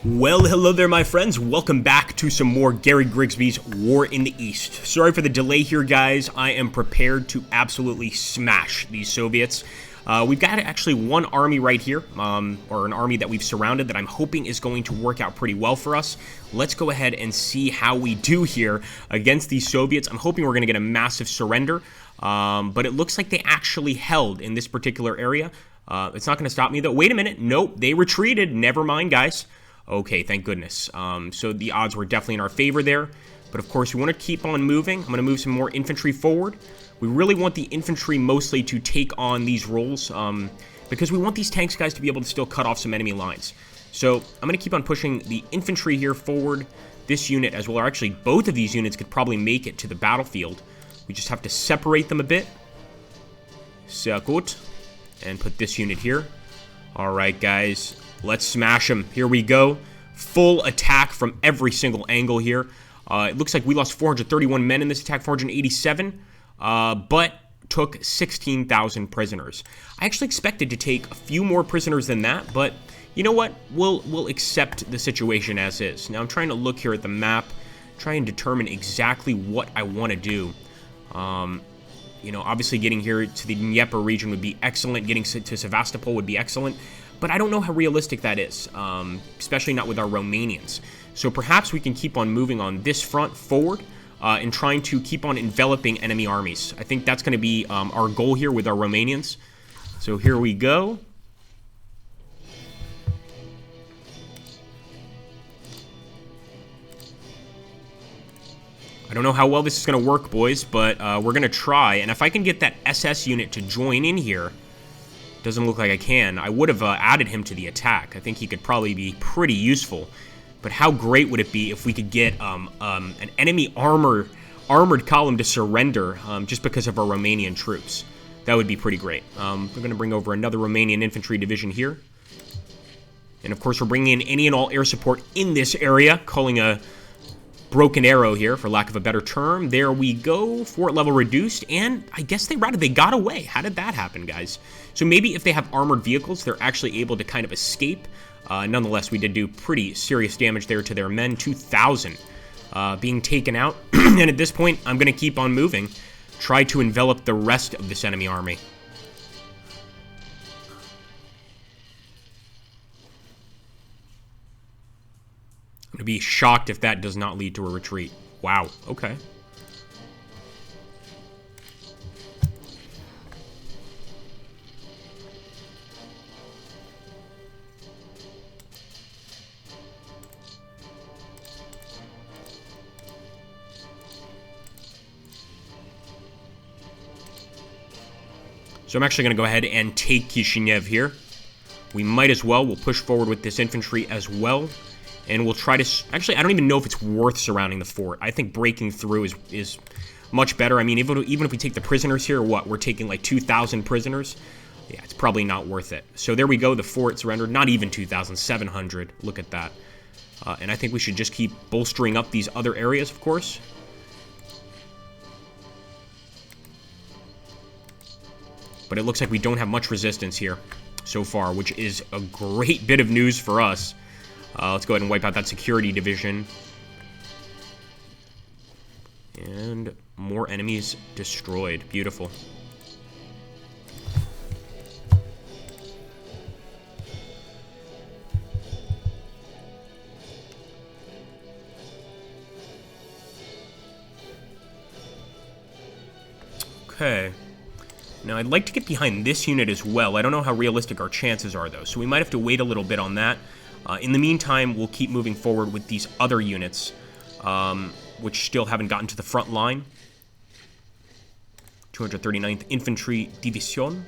Well, hello there, my friends. Welcome back to some more Gary Grigsby's War in the East. Sorry for the delay here, guys. I am prepared to absolutely smash these Soviets. We've got actually one army right here, or an army that we've surrounded that I'm hoping is going to work out pretty well for us. Let's go ahead and see how we do here against these Soviets. I'm hoping we're going to get a massive surrender, but it looks like they actually held in this particular area. It's not going to stop me, though. Wait a minute. Nope, they retreated. Never mind, guys. Okay, thank goodness. So the odds were definitely in our favor there. But of course, we want to keep on moving. I'm going to move some more infantry forward. We really want the infantry mostly to take on these roles because we want these tanks guys to be able to still cut off some enemy lines. So I'm going to keep on pushing the infantry here forward. This unit as well, or actually both of these units could probably make it to the battlefield. We just have to separate them a bit. Sehr gut. And put this unit here. All right, guys. Let's smash them. Here we go. Full attack from every single angle here. It looks like we lost 431 men in this attack, 487, but took 16,000 prisoners. I actually expected to take a few more prisoners than that, but you know what? We'll accept the situation as is. Now I'm trying to look here at the map, try and determine exactly what I want to do. You know, obviously getting here to the Dnieper region would be excellent. Getting to Sevastopol would be excellent. But I don't know how realistic that is, especially not with our Romanians. So perhaps we can keep on moving on this front forward and trying to keep on enveloping enemy armies. I think that's going to be our goal here with our Romanians. So here we go. I don't know how well this is going to work, boys, but we're going to try. And if I can get that SS unit to join in here, doesn't look like I can. I would have added him to the attack. I think he could probably be pretty useful. But how great would it be if we could get an enemy armored column to surrender just because of our Romanian troops? That would be pretty great. We're going to bring over another Romanian infantry division here. And of course, we're bringing in any and all air support in this area, calling a broken arrow here, for lack of a better term. There we go. Fort level reduced, and I guess they got away. How did that happen, guys? So maybe if they have armored vehicles, they're actually able to kind of escape. Nonetheless, we did do pretty serious damage there to their men. 2,000 being taken out. And at this point, I'm going to keep on moving. Try to envelop the rest of this enemy army. I'm going to be shocked if that does not lead to a retreat. Wow, okay. So I'm actually going to go ahead and take Kishinev here. We might as well. We'll push forward with this infantry as well. And we'll try to... Actually, I don't even know if it's worth surrounding the fort. I think breaking through is much better. I mean, even if we take the prisoners here, what? We're taking like 2,000 prisoners? Yeah, it's probably not worth it. So there we go. The fort surrendered. Not even 2,700. Look at that. And I think we should just keep bolstering up these other areas, of course. But it looks like we don't have much resistance here so far, which is a great bit of news for us. Let's go ahead and wipe out that security division. And more enemies destroyed. Beautiful. Okay. Now, I'd like to get behind this unit as well. I don't know how realistic our chances are, though, so we might have to wait a little bit on that. In the meantime, we'll keep moving forward with these other units, which still haven't gotten to the front line. 239th Infantry Division.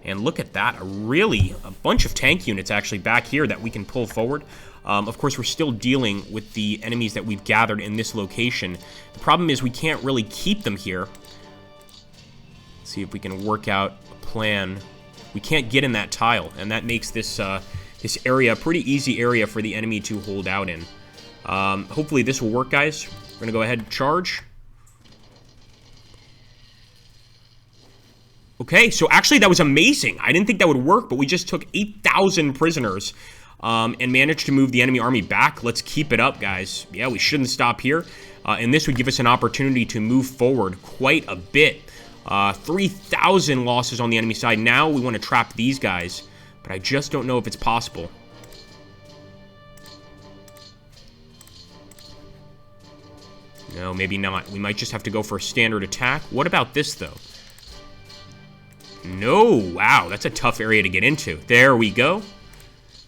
And look at that, a bunch of tank units actually back here that we can pull forward. Of course, we're still dealing with the enemies that we've gathered in this location. The problem is we can't really keep them here. Let's see if we can work out a plan. We can't get in that tile, and that makes this this area a pretty easy area for the enemy to hold out in. Hopefully this will work, guys. We're going to go ahead and charge. Okay, so actually that was amazing. I didn't think that would work, but we just took 8,000 prisoners and managed to move the enemy army back. Let's keep it up, guys. Yeah, we shouldn't stop here. And this would give us an opportunity to move forward quite a bit. 3,000 losses on the enemy side. Now we want to trap these guys, but I just don't know if it's possible. No, maybe not. We might just have to go for a standard attack. What about this, though? No, wow, that's a tough area to get into. There we go.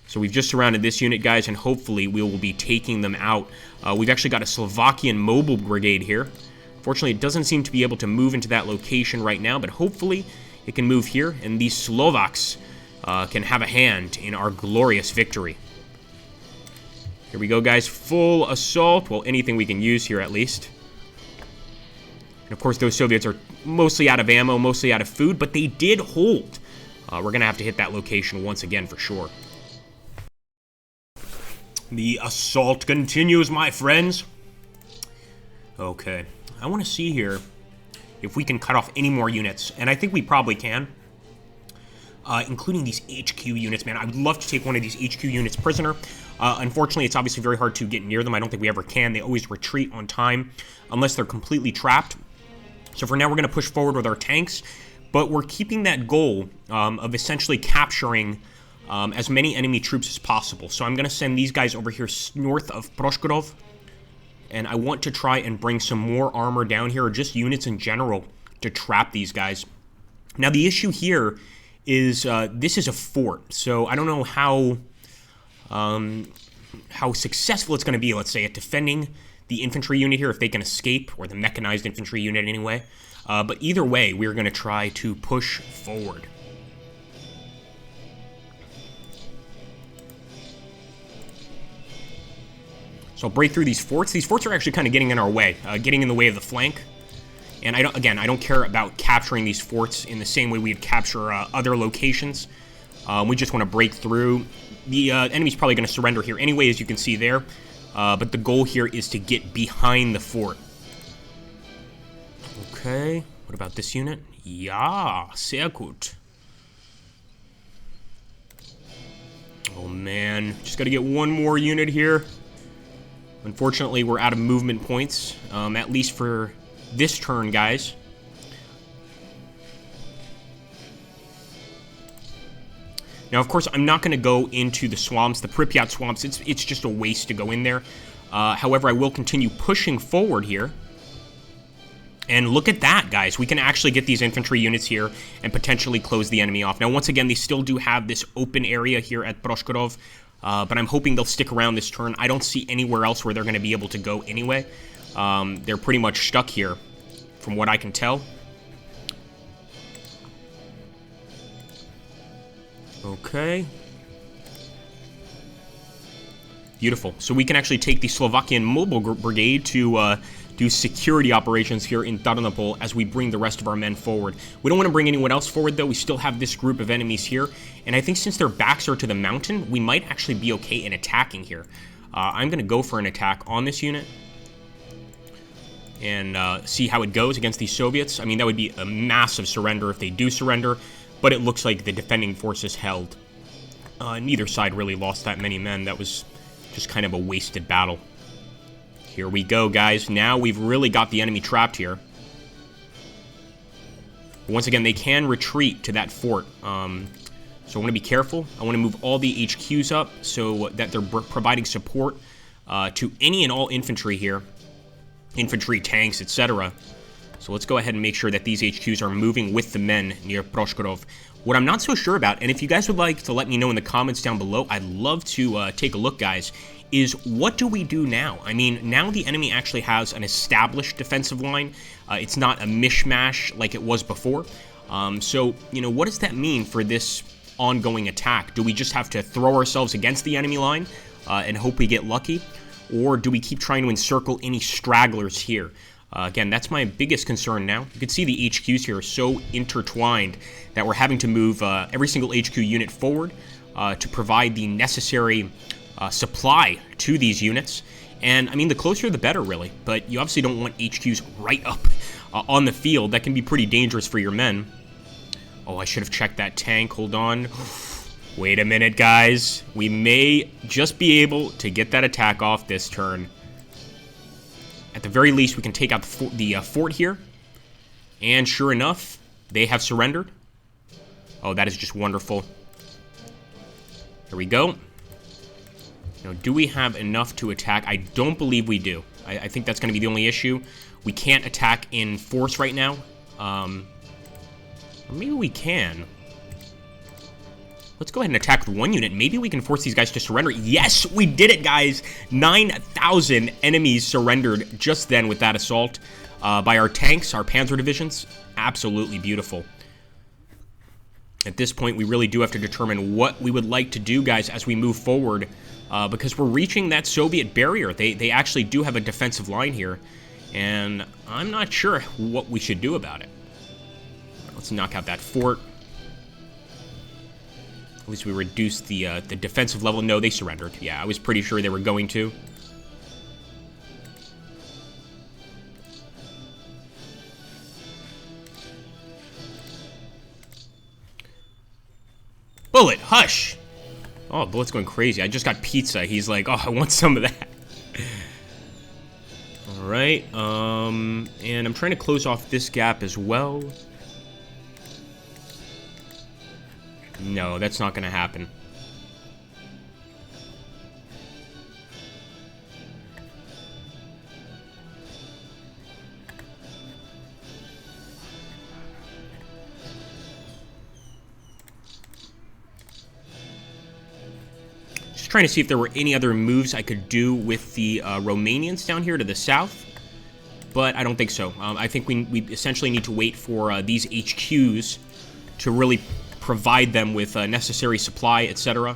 So we've just surrounded this unit, guys, and hopefully we will be taking them out. We've actually got a Slovakian mobile brigade here. Fortunately, it doesn't seem to be able to move into that location right now, but hopefully it can move here, and these Slovaks can have a hand in our glorious victory. Here we go, guys. Full assault. Well, anything we can use here, at least. And, of course, those Soviets are mostly out of ammo, mostly out of food, but they did hold. We're going to have to hit that location once again for sure. The assault continues, my friends. Okay. I want to see here if we can cut off any more units, and I think we probably can. Including these HQ units, man. I would love to take one of these HQ units prisoner. Unfortunately, it's obviously very hard to get near them. I don't think we ever can. They always retreat on time unless they're completely trapped. So for now, we're going to push forward with our tanks, but we're keeping that goal of essentially capturing as many enemy troops as possible. So I'm going to send these guys over here north of Proshkorov, and I want to try and bring some more armor down here, or just units in general, to trap these guys. Now, the issue here is this is a fort, so I don't know how successful it's going to be, let's say, at defending the infantry unit here, if they can escape, or the mechanized infantry unit anyway. But either way, we're going to try to push forward. So I'll break through these forts. These forts are actually kind of getting in our way, getting in the way of the flank. And I don't care about capturing these forts in the same way we'd capture other locations. We just want to break through. The enemy's probably going to surrender here anyway, as you can see there. But the goal here is to get behind the fort. Okay, what about this unit? Ja, sehr gut. Oh man, just got to get one more unit here. Unfortunately, we're out of movement points, at least for this turn, guys. Now, of course, I'm not going to go into the swamps, the Pripyat swamps. It's just a waste to go in there. However, I will continue pushing forward here. And look at that, guys. We can actually get these infantry units here and potentially close the enemy off. Now, once again, they still do have this open area here at Proshkorov, but I'm hoping they'll stick around this turn. I don't see anywhere else where they're going to be able to go anyway. They're pretty much stuck here, from what I can tell. Okay. Beautiful. So we can actually take the Slovakian mobile brigade to do security operations here in Tarnopol as we bring the rest of our men forward. We don't want to bring anyone else forward, though. We still have this group of enemies here. And I think since their backs are to the mountain, we might actually be okay in attacking here. I'm going to go for an attack on this unit and see how it goes against these Soviets. I mean, that would be a massive surrender if they do surrender, but it looks like the defending forces held. Neither side really lost that many men. That was just kind of a wasted battle. Here we go, guys. Now we've really got the enemy trapped here. Once again, they can retreat to that fort. So I want to be careful. I want to move all the HQs up so that they're providing support to any and all infantry here. Infantry, tanks, etc. So let's go ahead and make sure that these HQs are moving with the men near Proshkorov. What I'm not so sure about, and if you guys would like to let me know in the comments down below, I'd love to take a look, guys, is what do we do now? I mean, now the enemy actually has an established defensive line. It's not a mishmash like it was before. So, you know, what does that mean for this ongoing attack? Do we just have to throw ourselves against the enemy line and hope we get lucky? Or do we keep trying to encircle any stragglers here? Again, that's my biggest concern now. You can see the HQs here are so intertwined that we're having to move every single HQ unit forward to provide the necessary supply to these units. And, I mean, the closer the better, really. But you obviously don't want HQs right up on the field. That can be pretty dangerous for your men. Oh, I should have checked that tank. Hold on. Wait a minute, guys. We may just be able to get that attack off this turn. At the very least, we can take out the fort here. And sure enough, they have surrendered. Oh, that is just wonderful. Here we go. Now, do we have enough to attack? I don't believe we do. I think that's going to be the only issue. We can't attack in force right now. Or maybe we can. Let's go ahead and attack with one unit. Maybe we can force these guys to surrender. Yes, we did it, guys. 9,000 enemies surrendered just then with that assault by our tanks, our panzer divisions. Absolutely beautiful. At this point, we really do have to determine what we would like to do, guys, as we move forward, because we're reaching that Soviet barrier. They actually do have a defensive line here, and I'm not sure what we should do about it. Let's knock out that fort. At least we reduced the defensive level. No, they surrendered. Yeah, I was pretty sure they were going to. Bullet, hush! Oh, Bullet's going crazy. I just got pizza. He's like, oh, I want some of that. Alright, and I'm trying to close off this gap as well. No, that's not going to happen. Just trying to see if there were any other moves I could do with the Romanians down here to the south. But I don't think so. I think we essentially need to wait for these HQs to really provide them with necessary supply, etc.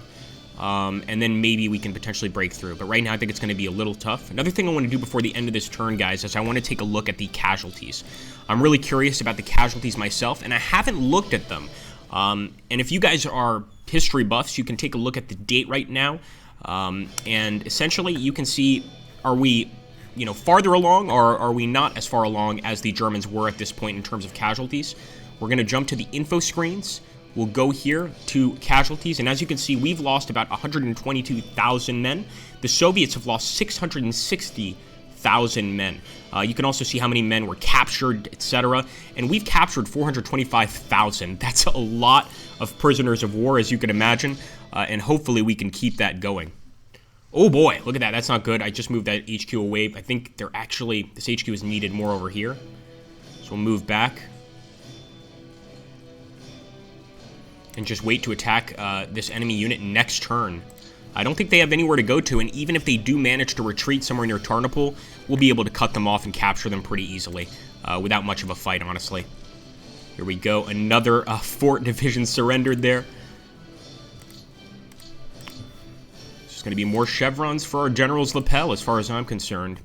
And then maybe we can potentially break through. But right now, I think it's going to be a little tough. Another thing I want to do before the end of this turn, guys, is I want to take a look at the casualties. I'm really curious about the casualties myself, and I haven't looked at them. And if you guys are history buffs, you can take a look at the date right now. And essentially, you can see, are we, farther along, or are we not as far along as the Germans were at this point in terms of casualties? We're going to jump to the info screens. We'll go here to casualties, and as you can see, we've lost about 122,000 men. The Soviets have lost 660,000 men. You can also see how many men were captured, etc. And we've captured 425,000. That's a lot of prisoners of war, as you can imagine, and hopefully we can keep that going. Oh boy, look at that. That's not good. I just moved that HQ away. I think this HQ is needed more over here. So we'll move back. And just wait to attack this enemy unit next turn. I don't think they have anywhere to go to, and even if they do manage to retreat somewhere near Tarnopol, we'll be able to cut them off and capture them pretty easily, without much of a fight, honestly. Here we go, another fort division surrendered there. There's going to be more chevrons for our general's lapel, as far as I'm concerned.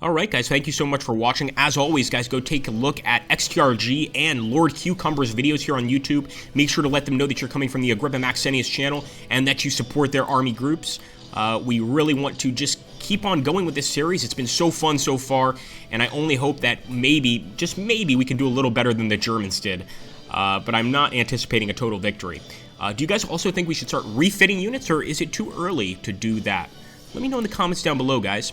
Alright guys, thank you so much for watching. As always, guys, go take a look at XTRG and Lord Cucumber's videos here on YouTube. Make sure to let them know that you're coming from the Agrippa Maxenius channel and that you support their army groups. We really want to just keep on going with this series. It's been so fun so far, and I only hope that maybe, just maybe, we can do a little better than the Germans did. But I'm not anticipating a total victory. Do you guys also think we should start refitting units, or is it too early to do that? Let me know in the comments down below, guys.